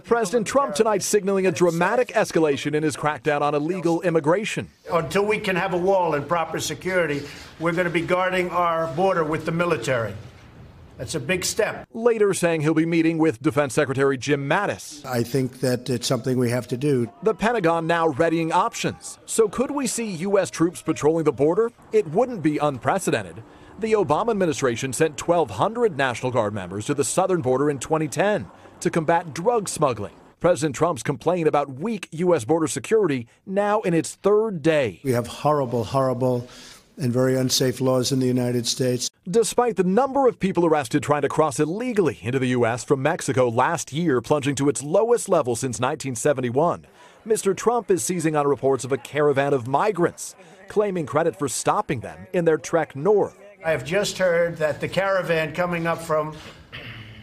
President Trump tonight signaling a dramatic escalation in his crackdown on illegal immigration. Until we can have a wall and proper security, we're going to be guarding our border with the military. That's a big step. Later saying he'll be meeting with Defense Secretary Jim Mattis. I think that it's something we have to do. The Pentagon now readying options. So could we see U.S. troops patrolling the border? It wouldn't be unprecedented. The Obama administration sent 1,200 National Guard members to the southern border in 2010 to combat drug smuggling. President Trump's complaint about weak U.S. border security now in its third day. We have horrible and very unsafe laws in the United States. Despite the number of people arrested trying to cross illegally into the U.S. from Mexico last year plunging to its lowest level since 1971, Mr. Trump is seizing on reports of a caravan of migrants, claiming credit for stopping them in their trek north. I have just heard that the caravan coming up from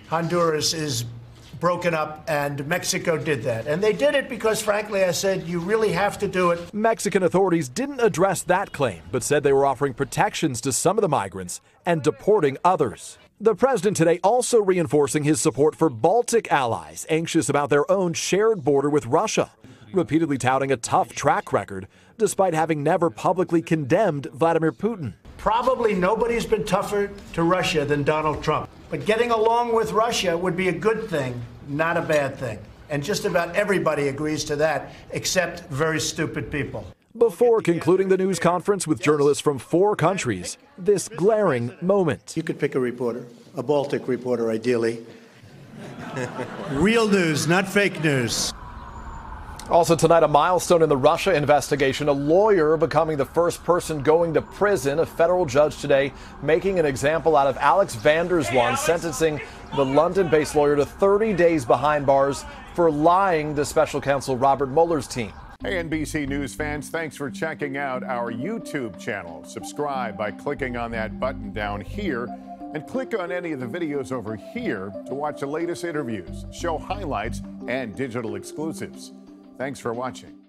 Honduras is broken up, and Mexico did that. And they did it because, frankly, I said, you really have to do it. Mexican authorities didn't address that claim, but said they were offering protections to some of the migrants and deporting others. The president today also reinforcing his support for Baltic allies, anxious about their own shared border with Russia, repeatedly touting a tough track record, despite having never publicly condemned Vladimir Putin. Probably nobody's been tougher to Russia than Donald Trump. But getting along with Russia would be a good thing, not a bad thing. And just about everybody agrees to that, except very stupid people. Before concluding the news conference with journalists from 4 countries, this glaring moment. You could pick a reporter, a Baltic reporter, ideally. Real news, not fake news. Also tonight, a milestone in the Russia investigation, a lawyer becoming the first person going to prison. A federal judge today making an example out of Alex van der Zwaan, sentencing the London-based lawyer to 30 days behind bars for lying to special counsel Robert Mueller's team. Hey, NBC News fans, thanks for checking out our YouTube channel. Subscribe by clicking on that button down here and click on any of the videos over here to watch the latest interviews, show highlights, and digital exclusives. Thanks for watching.